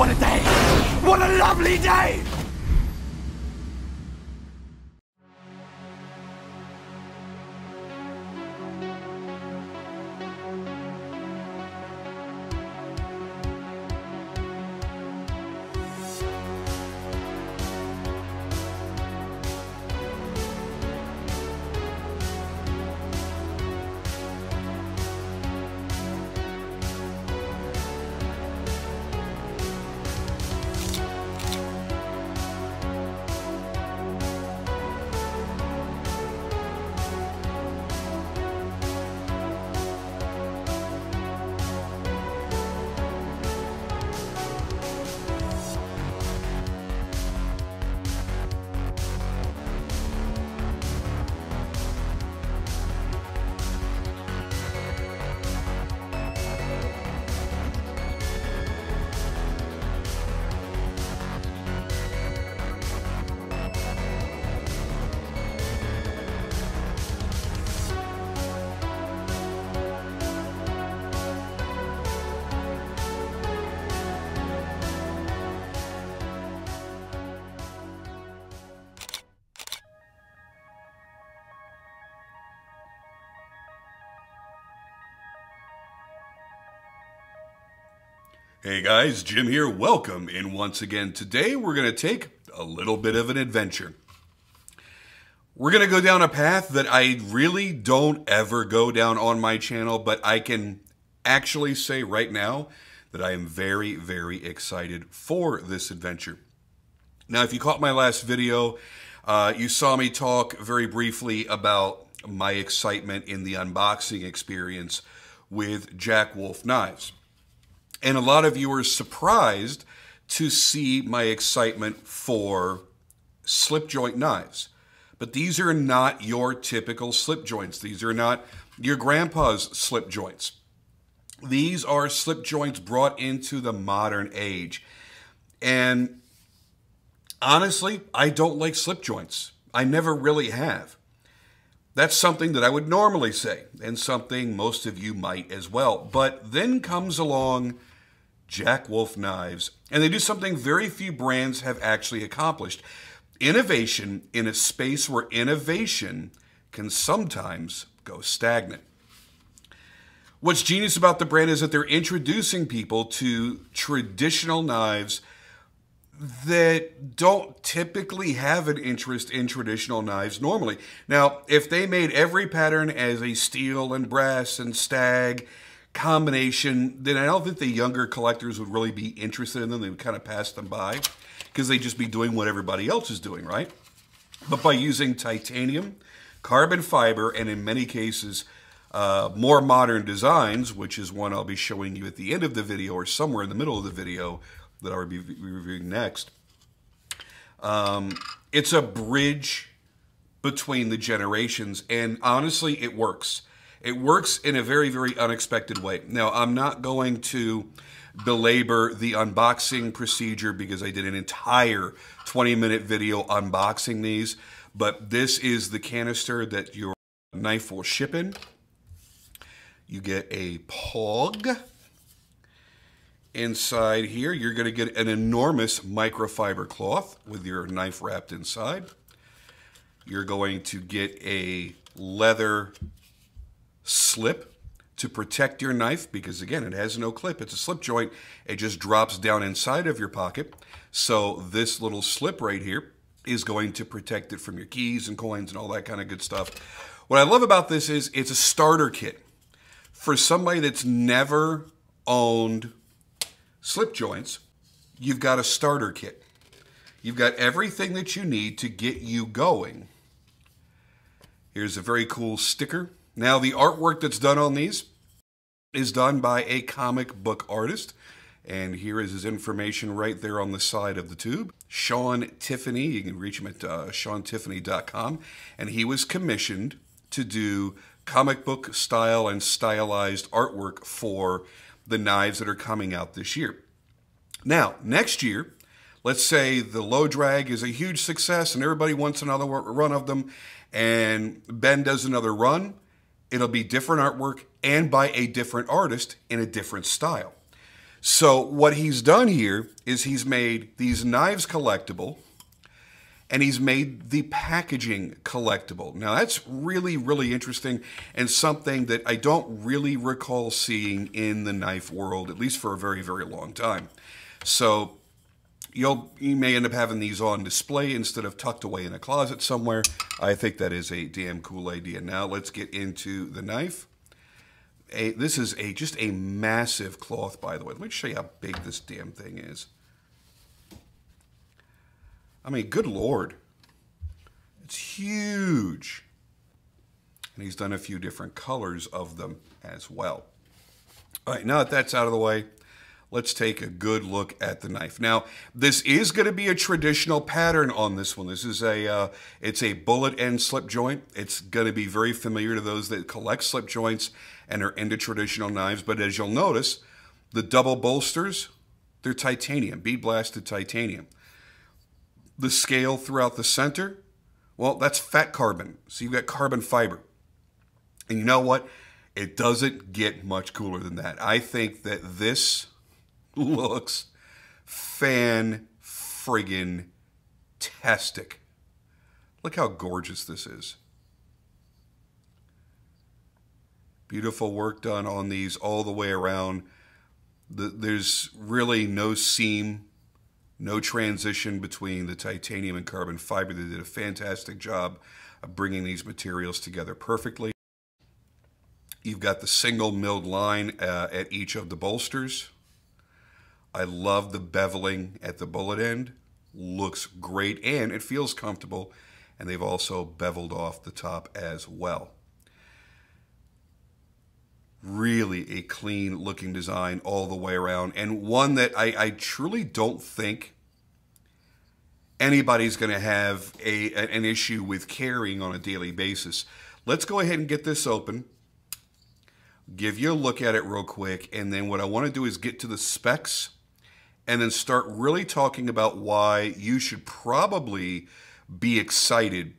what a day! What a lovely day! Hey guys, Jim here. Welcome in once again. Today we're going to take a little bit of an adventure. We're going to go down a path that I really don't ever go down on my channel, but I can actually say right now that I am very, very excited for this adventure. Now, if you caught my last video, you saw me talk very briefly about my excitement in the unboxing experience with Jack Wolf knives. And a lot of you were surprised to see my excitement for slip joint knives. But these are not your typical slip joints. These are not your grandpa's slip joints. These are slip joints brought into the modern age. And honestly, I don't like slip joints. I never really have. That's something that I would normally say, and something most of you might as well. But then comes along Jack Wolf knives, and they do something very few brands have actually accomplished. Innovation in a space where innovation can sometimes go stagnant. What's genius about the brand is that they're introducing people to traditional knives that don't typically have an interest in traditional knives normally. Now, if they made every pattern as a steel and brass and stag combination, then I don't think the younger collectors would really be interested in them. They would kind of pass them by because they'd just be doing what everybody else is doing, right? But by using titanium, carbon fiber, and in many cases, more modern designs, which is one I'll be showing you at the end of the video or somewhere in the middle of the video that I'll be reviewing next. It's a bridge between the generations, and honestly, it works. It works in a very, very unexpected way. Now, I'm not going to belabor the unboxing procedure because I did an entire 20-minute video unboxing these, but this is the canister that your knife will ship in. You get a POG. Inside here, you're going to get an enormous microfiber cloth with your knife wrapped inside. You're going to get a leather slip to protect your knife because, again, it has no clip. It's a slip joint. It just drops down inside of your pocket. So this little slip right here is going to protect it from your keys and coins and all that kind of good stuff. What I love about this is it's a starter kit for somebody that's never owned slip joints. You've got a starter kit. You've got everything that you need to get you going. Here's a very cool sticker. Now, the artwork that's done on these is done by a comic book artist. And here is his information right there on the side of the tube. Sean Tiffany. You can reach him at seantiffany.com. And he was commissioned to do comic book style and stylized artwork for the knives that are coming out this year. Now, next year, let's say the low drag is a huge success and everybody wants another run of them, and Ben does another run. It'll be different artwork and by a different artist in a different style. So what he's done here is he's made these knives collectible, and he's made the packaging collectible. Now that's really, really interesting and something that I don't really recall seeing in the knife world, at least for a very, very long time. So you may end up having these on display instead of tucked away in a closet somewhere. I think that is a damn cool idea. Now let's get into the knife. This is just a massive cloth, by the way. Let me show you how big this damn thing is. I mean, good Lord. It's huge. And he's done a few different colors of them as well. All right, now that that's out of the way, let's take a good look at the knife. Now, this is going to be a traditional pattern on this one. This is it's a bullet end slip joint. It's going to be very familiar to those that collect slip joints and are into traditional knives. But as you'll notice, the double bolsters, they're titanium, bead blasted titanium. The scale throughout the center, well, that's fat carbon. So you've got carbon fiber. And you know what? It doesn't get much cooler than that. I think that this looks fan-friggin-tastic. Look how gorgeous this is. Beautiful work done on these all the way around. There's really no seam, no transition between the titanium and carbon fiber. They did a fantastic job of bringing these materials together perfectly. You've got the single milled line at each of the bolsters. I love the beveling at the bullet end. Looks great and it feels comfortable. And they've also beveled off the top as well. Really a clean looking design all the way around, and one that I truly don't think anybody's going to have an issue with carrying on a daily basis. Let's go ahead and get this open, give you a look at it real quick, and then what I want to do is get to the specs and then start really talking about why you should probably be excited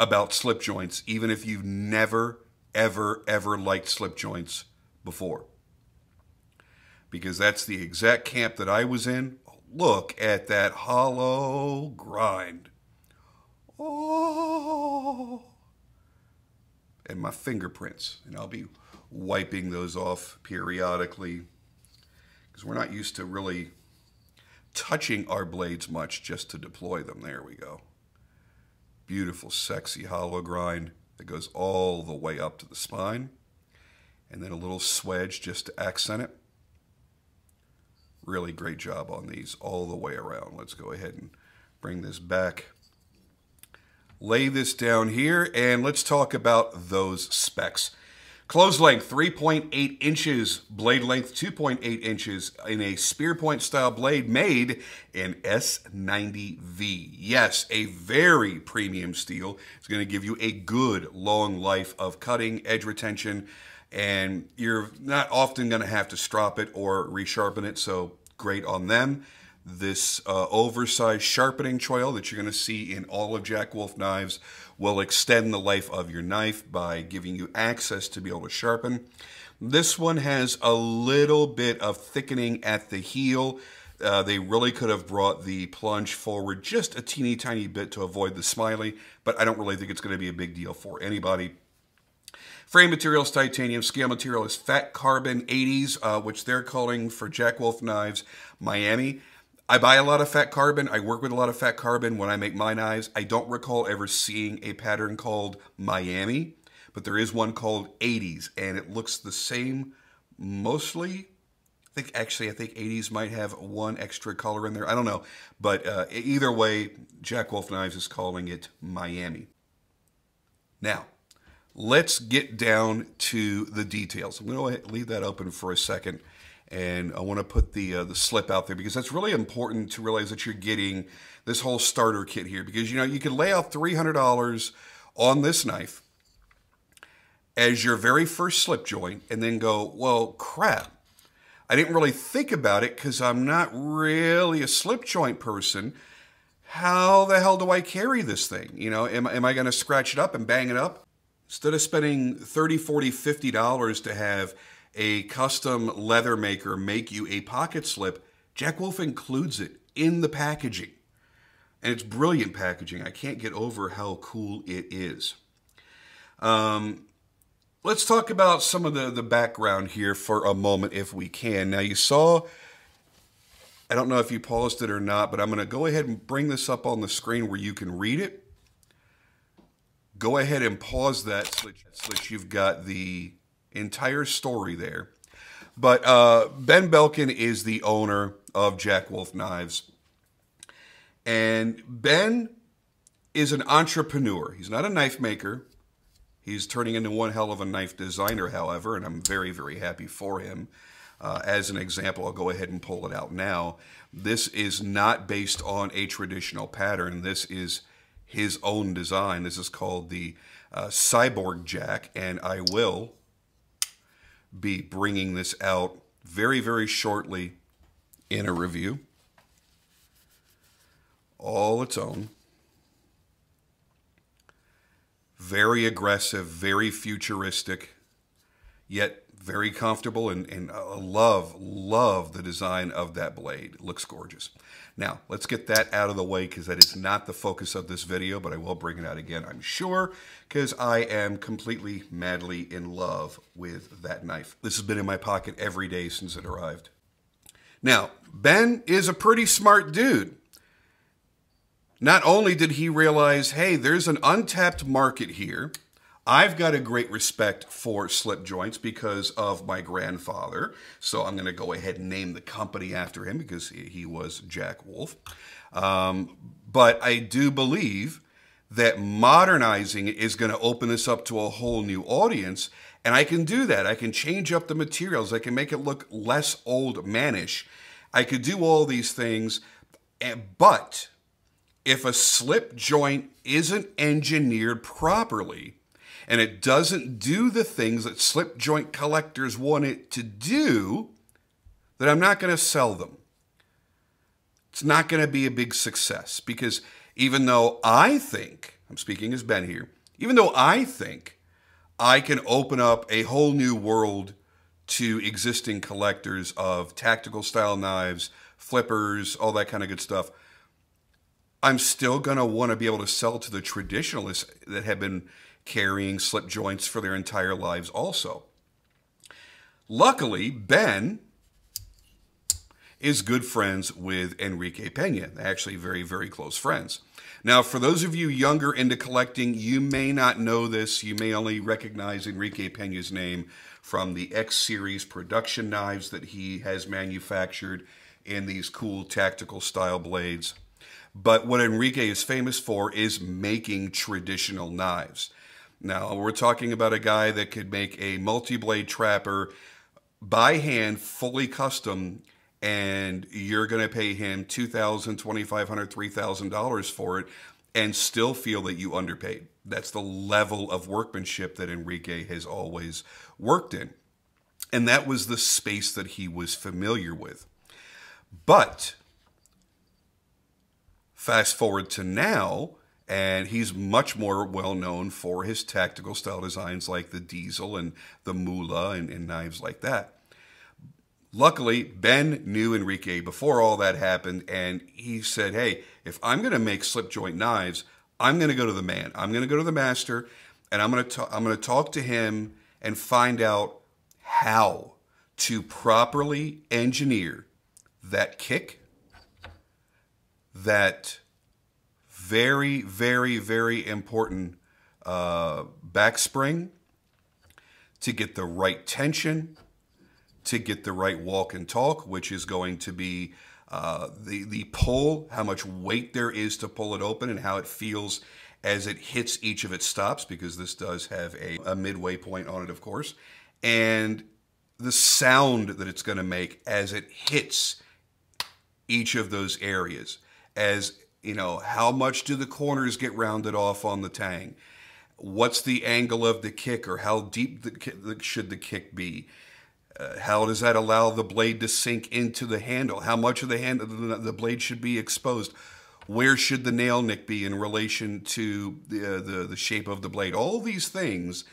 about slip joints, even if you've never ever liked slip joints before. Because that's the exact camp that I was in. Look at that hollow grind. Oh. And my fingerprints. And I'll be wiping those off periodically, because we're not used to really touching our blades much just to deploy them. There we go. Beautiful, sexy hollow grind that goes all the way up to the spine, and then a little swedge just to accent it. Really great job on these all the way around. Let's go ahead and bring this back, lay this down here, and let's talk about those specs. Close length 3.8 inches, blade length 2.8 inches in a spear point style blade made in S90V. Yes, a very premium steel. It's going to give you a good long life of cutting, edge retention, and you're not often going to have to strop it or resharpen it, so great on them. This oversized sharpening choil that you're going to see in all of Jack Wolf knives will extend the life of your knife by giving you access to be able to sharpen. This one has a little bit of thickening at the heel. They really could have brought the plunge forward just a teeny tiny bit to avoid the smiley, but I don't really think it's going to be a big deal for anybody. Frame material is titanium. Scale material is fat carbon 80s, which they're calling for Jack Wolf knives Miami. I buy a lot of fat carbon. I work with a lot of fat carbon when I make my knives. I don't recall ever seeing a pattern called Miami, but there is one called 80s, and it looks the same mostly. I think 80s might have one extra color in there. I don't know, but either way, Jack Wolf Knives is calling it Miami. Now, let's get down to the details. I'm going to leave that open for a second. And I want to put the slip out there because that's really important to realize that you're getting this whole starter kit here. Because, you know, you can lay out $300 on this knife as your very first slip joint and then go, well, crap. I didn't really think about it because I'm not really a slip joint person. How the hell do I carry this thing? You know, am I going to scratch it up and bang it up? Instead of spending $30, $40, $50 to have a custom leather maker make you a pocket slip, Jack Wolf includes it in the packaging. And it's brilliant packaging. I can't get over how cool it is. Let's talk about some of the background here for a moment if we can. Now you saw, I don't know if you paused it or not, but I'm going to go ahead and bring this up on the screen where you can read it. Go ahead and pause that so that you've got the entire story there. But Ben Belkin is the owner of Jack Wolf Knives. And Ben is an entrepreneur. He's not a knife maker. He's turning into one hell of a knife designer, however, and I'm very, very happy for him. As an example, I'll go ahead and pull it out now. This is not based on a traditional pattern. This is his own design. This is called the Cyborg Jack, and I will be bringing this out very, very shortly in a review. All its own. Very aggressive, very futuristic, yet very comfortable, and I love the design of that blade. It looks gorgeous. Now, let's get that out of the way because that is not the focus of this video, but I will bring it out again, I'm sure, because I am completely, madly in love with that knife. This has been in my pocket every day since it arrived. Now, Ben is a pretty smart dude. Not only did he realize, hey, there's an untapped market here. I've got a great respect for slip joints because of my grandfather. So I'm going to go ahead and name the company after him because he was Jack Wolf. But I do believe that modernizing it is going to open this up to a whole new audience. And I can do that. I can change up the materials. I can make it look less old manish. I could do all these things. But if a slip joint isn't engineered properly, and it doesn't do the things that slip joint collectors want it to do, then I'm not going to sell them. It's not going to be a big success because even though I think, I'm speaking as Ben here, even though I think I can open up a whole new world to existing collectors of tactical style knives, flippers, all that kind of good stuff, I'm still going to want to be able to sell to the traditionalists that have been carrying slip joints for their entire lives also. Luckily, Ben is good friends with Enrique Pena. They're actually very, very close friends. Now, for those of you younger into collecting, you may not know this. You may only recognize Enrique Pena's name from the X-Series production knives that he has manufactured in these cool tactical style blades. But what Enrique is famous for is making traditional knives. Now, we're talking about a guy that could make a multi-blade trapper by hand, fully custom, and you're going to pay him $2,000, $2,500, $3,000 for it and still feel that you underpaid. That's the level of workmanship that Enrique has always worked in. And that was the space that he was familiar with. But fast forward to now, and he's much more well-known for his tactical style designs like the Diesel and the Mula and knives like that. Luckily, Ben knew Enrique before all that happened, and he said, hey, if I'm going to make slip joint knives, I'm going to go to the man. I'm going to go to the master, and I'm going to talk to him and find out how to properly engineer that kick, that very, very, very important backspring, to get the right tension, to get the right walk and talk, which is going to be the pull, how much weight there is to pull it open and how it feels as it hits each of its stops, because this does have a midway point on it, of course, and the sound that it's going to make as it hits each of those areas. As you know, how much do the corners get rounded off on the tang? What's the angle of the kick, or how deep should the kick be? How does that allow the blade to sink into the handle? How much of the blade should be exposed? Where should the nail nick be in relation to the shape of the blade? All these things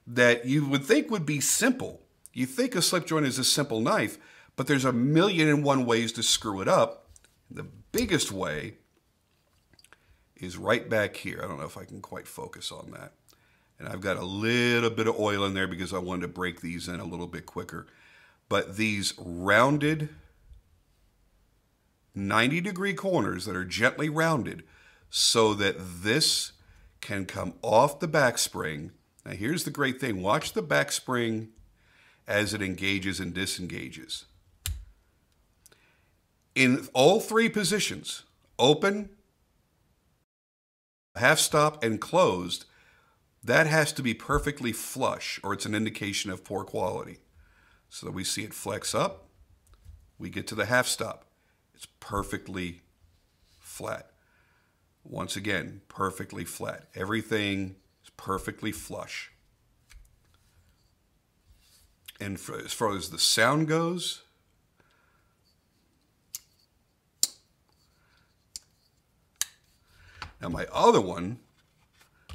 that you would think would be simple. You think a slip joint is a simple knife, but there's a million and one ways to screw it up. The biggest way is right back here. I don't know if I can quite focus on that. And I've got a little bit of oil in there because I wanted to break these in a little bit quicker. But these rounded 90-degree corners that are gently rounded so that this can come off the back spring. Now here's the great thing. Watch the back spring as it engages and disengages. In all three positions, open, half stop, and closed, that has to be perfectly flush or it's an indication of poor quality. So that we see it flex up, we get to the half stop. It's perfectly flat. Once again, perfectly flat. Everything is perfectly flush. And as far as the sound goes, now my other one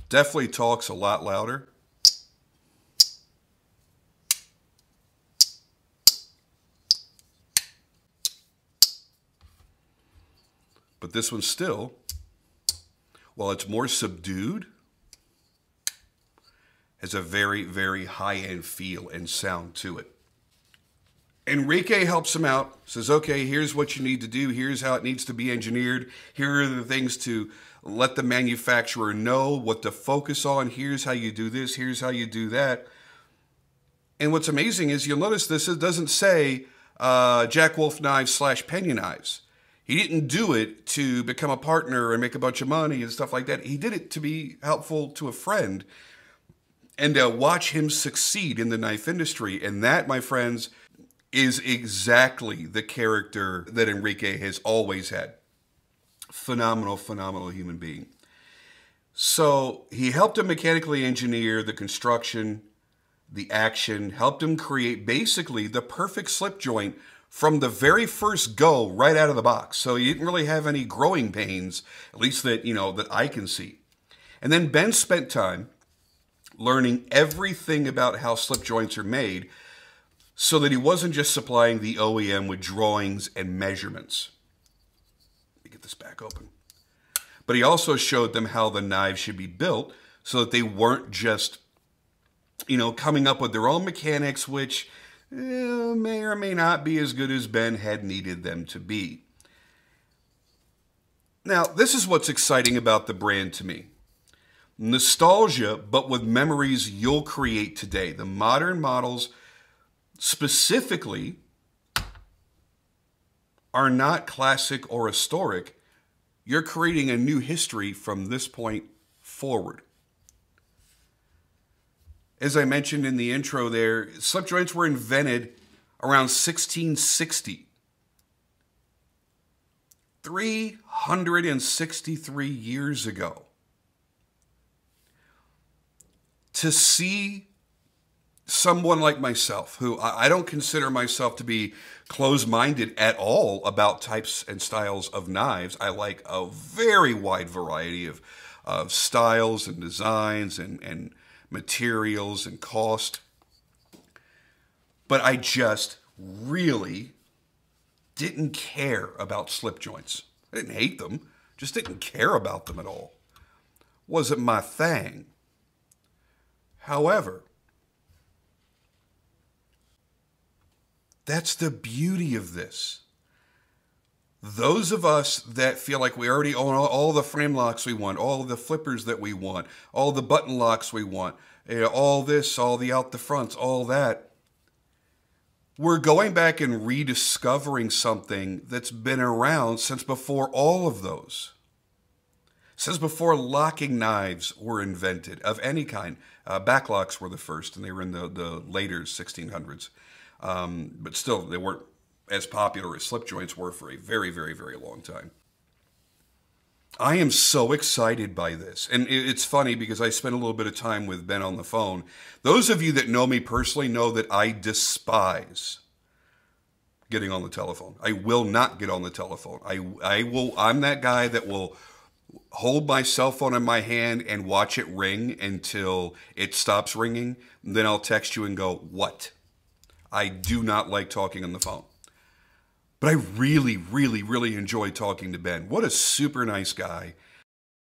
definitely talks a lot louder. But this one still, while it's more subdued, has a very, very high-end feel and sound to it. Enrique helps him out, says, okay, here's what you need to do. Here's how it needs to be engineered. Here are the things to let the manufacturer know what to focus on. Here's how you do this. Here's how you do that. And what's amazing is you'll notice this, it doesn't say Jack Wolf Knives / Pena Knives. He didn't do it to become a partner and make a bunch of money and stuff like that. He did it to be helpful to a friend and watch him succeed in the knife industry. And that, my friends, is exactly the character that Enrique has always had. Phenomenal, phenomenal human being. So he helped him mechanically engineer the construction, the action, helped him create basically the perfect slip joint from the very first go right out of the box. So he didn't really have any growing pains, at least that, that I can see. And then Ben spent time learning everything about how slip joints are made so that he wasn't just supplying the OEM with drawings and measurements. Let me get this back open. But he also showed them how the knives should be built so that they weren't just, coming up with their own mechanics, which may or may not be as good as Ben had needed them to be. Now, this is what's exciting about the brand to me. Nostalgia, but with memories you'll create today. The modern models specifically are not classic or historic. You're creating a new history from this point forward. As I mentioned in the intro there, slip joints were invented around 1660. 363 years ago. To see someone like myself, who I don't consider myself to be closed-minded at all about types and styles of knives. I like a very wide variety of styles and designs and materials and cost. But I just really didn't care about slip joints. I didn't hate them, just didn't care about them at all. Wasn't my thing. However, that's the beauty of this. Those of us that feel like we already own all the frame locks we want, all the flippers that we want, all the button locks we want, all this, all the out the fronts, all that, we're going back and rediscovering something that's been around since before all of those. Since before locking knives were invented of any kind. Backlocks were the first, and they were in the later 1600s. But still, they weren't as popular as slip joints were for a very, very, very long time. I am so excited by this. And it's funny because I spent a little bit of time with Ben on the phone. Those of you that know me personally know that I despise getting on the telephone. I will not get on the telephone. I'm that guy that will hold my cell phone in my hand and watch it ring until it stops ringing. Then I'll text you and go, what? I do not like talking on the phone. But I really, really, really enjoy talking to Ben. What a super nice guy.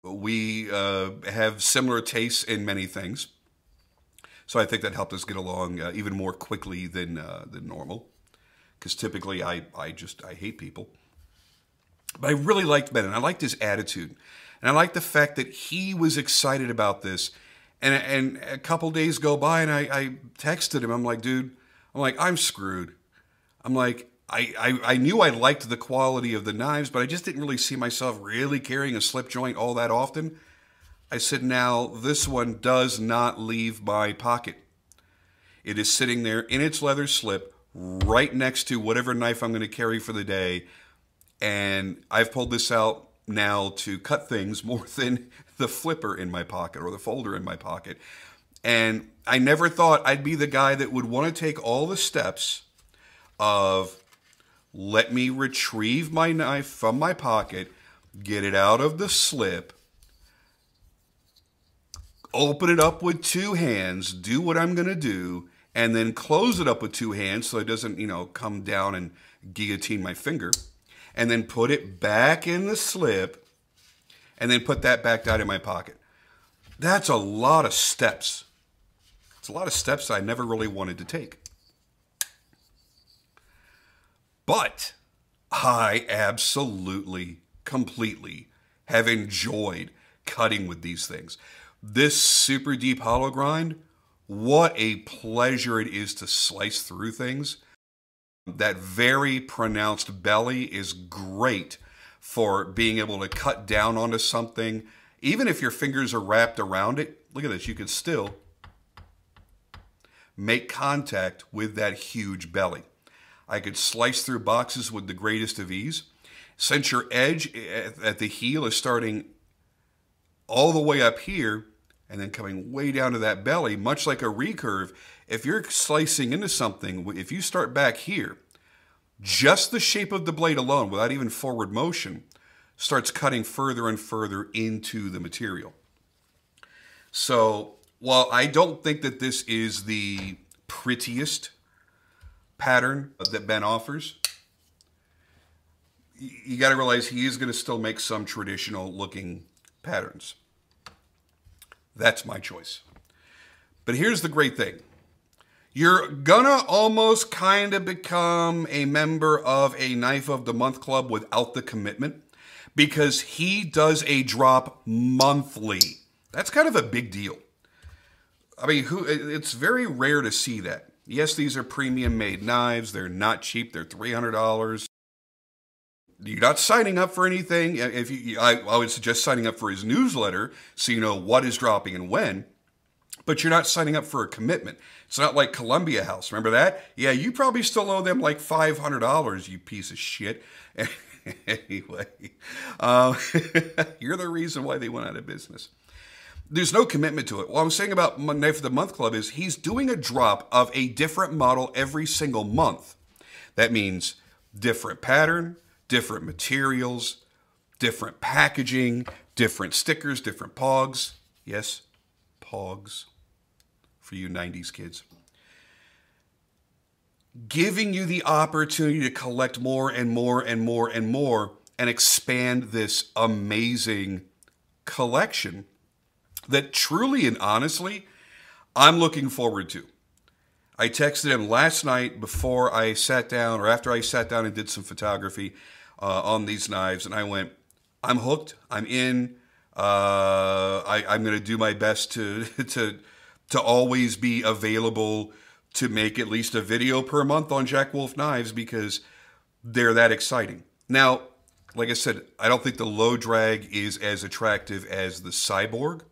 We have similar tastes in many things. So I think that helped us get along even more quickly than normal. Because typically I hate people. But I really liked Ben, and I liked his attitude. And I liked the fact that he was excited about this. And a couple days go by, and I texted him. I'm like, dude, I'm screwed. I'm like, I knew I liked the quality of the knives, but I just didn't really see myself really carrying a slip joint all that often. I said, now, this one does not leave my pocket. It is sitting there in its leather slip right next to whatever knife I'm going to carry for the day. And I've pulled this out now to cut things more than the flipper in my pocket or the folder in my pocket. And I never thought I'd be the guy that would want to take all the steps of let me retrieve my knife from my pocket, get it out of the slip, open it up with two hands, do what I'm going to do, and then close it up with two hands so it doesn't, come down and guillotine my finger, and then put it back in the slip, and then put that back down in my pocket. That's a lot of steps. It's a lot of steps I never really wanted to take. But I absolutely, completely have enjoyed cutting with these things. This super deep hollow grind, what a pleasure it is to slice through things. That very pronounced belly is great for being able to cut down onto something. Even if your fingers are wrapped around it, look at this, you can still make contact with that huge belly. I could slice through boxes with the greatest of ease. Since your edge at the heel is starting all the way up here and then coming way down to that belly, much like a recurve, if you're slicing into something, if you start back here, just the shape of the blade alone, without even forward motion, starts cutting further and further into the material. So while I don't think that this is the prettiest pattern that Ben offers, you got to realize he is going to still make some traditional looking patterns. That's my choice. But here's the great thing. You're gonna almost kind of become a member of a Knife of the Month club without the commitment, because he does a drop monthly. That's kind of a big deal. I mean, it's very rare to see that. Yes, these are premium made knives. They're not cheap. They're $300. You're not signing up for anything. I would suggest signing up for his newsletter so you know what is dropping and when. But you're not signing up for a commitment. It's not like Columbia House. Remember that? Yeah, you probably still owe them like $500, you piece of shit. Anyway, you're the reason why they went out of business. There's no commitment to it. What I'm saying about Knife of the Month Club is he's doing a drop of a different model every single month. That means different pattern, different materials, different packaging, different stickers, different pogs. Yes, pogs for you 90s kids. Giving you the opportunity to collect more and more and more and more and expand this amazing collection that truly and honestly, I'm looking forward to. I texted him last night before I sat down, or after I sat down and did some photography on these knives, and I went, I'm hooked, I'm in, I'm going to do my best to always be available to make at least a video per month on Jack Wolf knives because they're that exciting. Now, like I said, I don't think the low drag is as attractive as the Cyborg.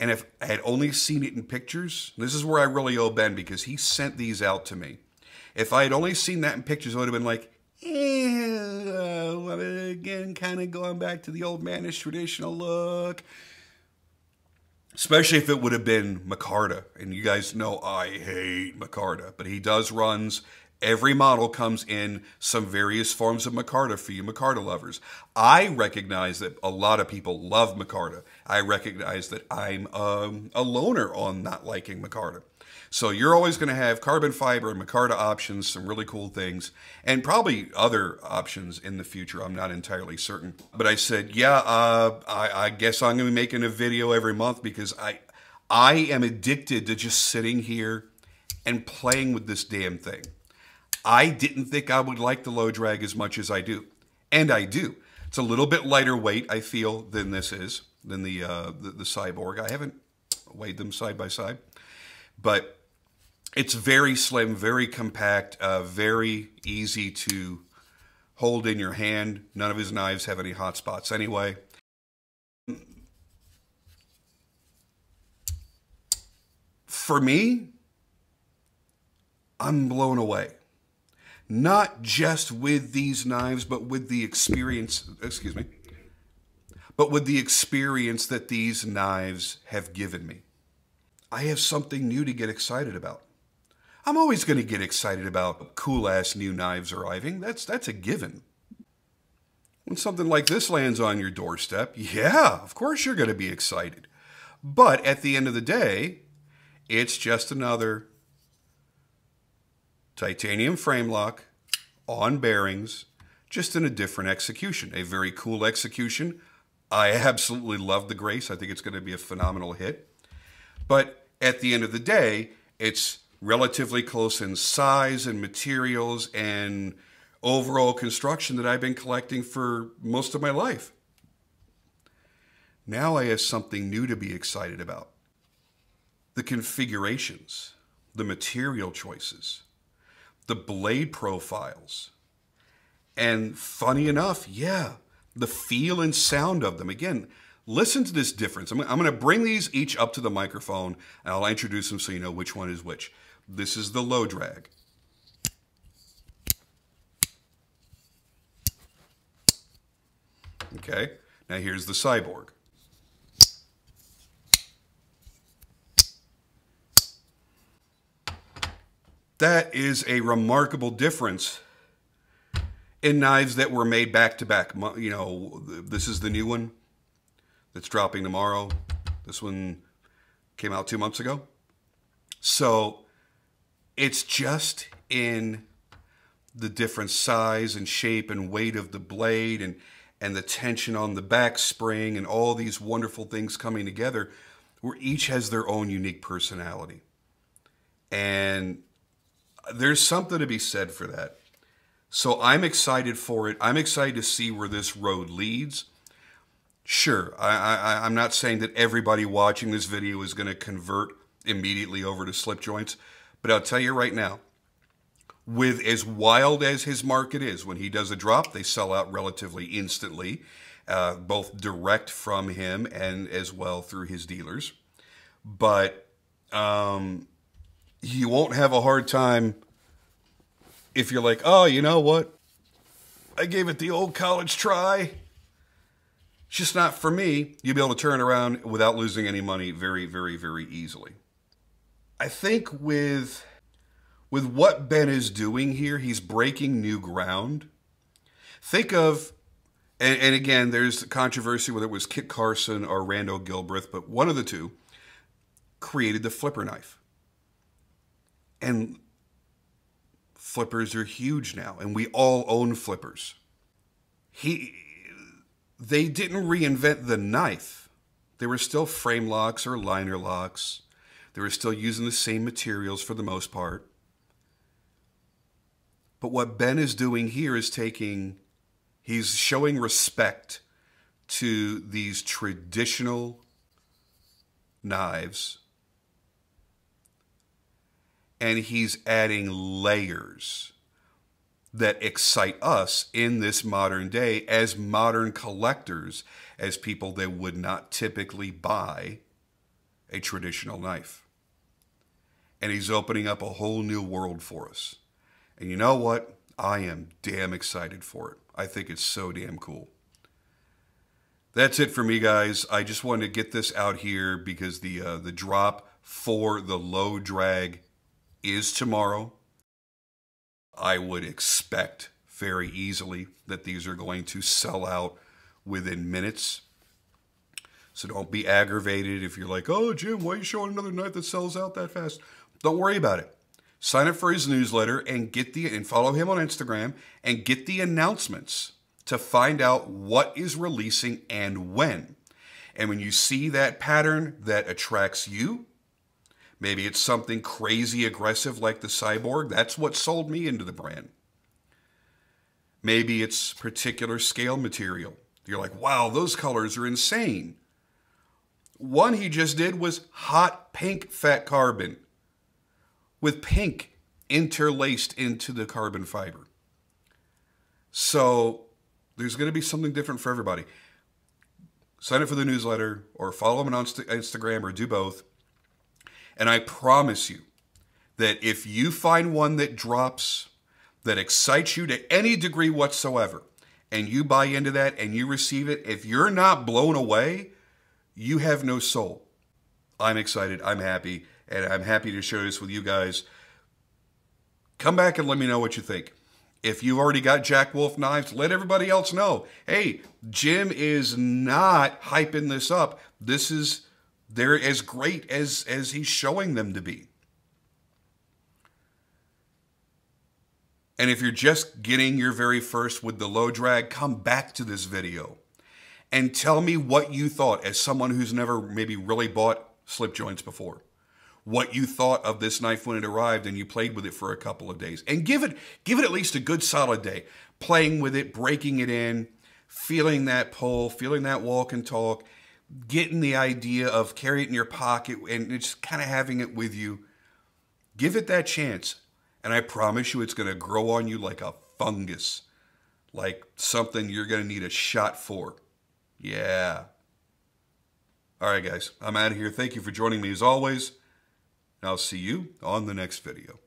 And if I had only seen it in pictures, this is where I really owe Ben because he sent these out to me. If I had only seen that in pictures, I would have been like, again, kind of going back to the old manish traditional look. Especially if it would have been micarta. And you guys know I hate micarta. But he does runs. Every model comes in some various forms of micarta for you micarta lovers. I recognize that a lot of people love micarta. I recognize that I'm a loner on not liking micarta. So you're always going to have carbon fiber and micarta options, some really cool things, and probably other options in the future. I'm not entirely certain. But I said, yeah, I guess I'm going to be making a video every month because I am addicted to just sitting here and playing with this damn thing. I didn't think I would like the low drag as much as I do. And I do. It's a little bit lighter weight, I feel, than this is, than the Cyborg. I haven't weighed them side by side. But it's very slim, very compact, very easy to hold in your hand. None of his knives have any hot spots anyway. For me, I'm blown away. Not just with these knives, but with the experience, but with the experience that these knives have given me. I have something new to get excited about. I'm always going to get excited about cool-ass new knives arriving. That's a given. When something like this lands on your doorstep, yeah, of course you're going to be excited. But at the end of the day, it's just another titanium frame lock on bearings, just in a different execution. A very cool execution. I absolutely love the Grace. I think it's going to be a phenomenal hit. But at the end of the day, it's relatively close in size and materials and overall construction that I've been collecting for most of my life. Now I have something new to be excited about. The configurations, the material choices, the blade profiles, and funny enough, yeah, the feel and sound of them. Again, listen to this difference. I'm going to bring these each up to the microphone, and I'll introduce them so you know which one is which. This is the low drag. Okay, now here's the Cyborg. That is a remarkable difference in knives that were made back to back. You know, this is the new one that's dropping tomorrow. This one came out 2 months ago. So it's just in the different size and shape and weight of the blade and the tension on the back spring and all these wonderful things coming together where each has their own unique personality. And there's something to be said for that. So I'm excited for it. I'm excited to see where this road leads. Sure, I'm not saying that everybody watching this video is going to convert immediately over to slip joints, but I'll tell you right now, with as wild as his market is, when he does a drop, they sell out relatively instantly, both direct from him and as well through his dealers. But you won't have a hard time if you're like, oh, you know what? I gave it the old college try. It's just not for me. You'll be able to turn around without losing any money very, very, very easily. I think with what Ben is doing here, he's breaking new ground. Think of, and again, there's controversy whether it was Kit Carson or Randall Gilbreth, but one of the two created the flipper knife. And flippers are huge now, and we all own flippers. They didn't reinvent the knife. They were still frame locks or liner locks. They were still using the same materials for the most part. But what Ben is doing here is he's showing respect to these traditional knives, and he's adding layers that excite us in this modern day as modern collectors, as people that would not typically buy a traditional knife. And he's opening up a whole new world for us. And you know what? I am damn excited for it. I think it's so damn cool. That's it for me, guys. I just wanted to get this out here because the drop for the low drag is tomorrow. I would expect very easily that these are going to sell out within minutes. So don't be aggravated if you're like, oh, Jim, why are you showing another knife that sells out that fast? Don't worry about it. Sign up for his newsletter and follow him on Instagram and get the announcements to find out what is releasing and when. And when you see that pattern that attracts you, maybe it's something crazy aggressive like the Cyborg. That's what sold me into the brand. Maybe it's particular scale material. You're like, wow, those colors are insane. One he just did was hot pink fat carbon with pink interlaced into the carbon fiber. So there's going to be something different for everybody. Sign up for the newsletter or follow him on Instagram or do both. And I promise you that if you find one that drops, that excites you to any degree whatsoever, and you buy into that and you receive it, if you're not blown away, you have no soul. I'm excited. I'm happy. And I'm happy to share this with you guys. Come back and let me know what you think. If you've already got Jack Wolf knives, let everybody else know. Hey, Jim is not hyping this up. They're as great as he's showing them to be. And if you're just getting your very first with the low drag, come back to this video and tell me what you thought as someone who's never maybe really bought slip joints before. What you thought of this knife when it arrived and you played with it for a couple of days. And give it at least a good solid day. Playing with it, breaking it in, feeling that pull, feeling that walk and talk, getting the idea of carrying it in your pocket and just kind of having it with you. Give it that chance. And I promise you it's going to grow on you like a fungus. Like something you're going to need a shot for. Yeah. All right, guys. I'm out of here. Thank you for joining me as always. I'll see you on the next video.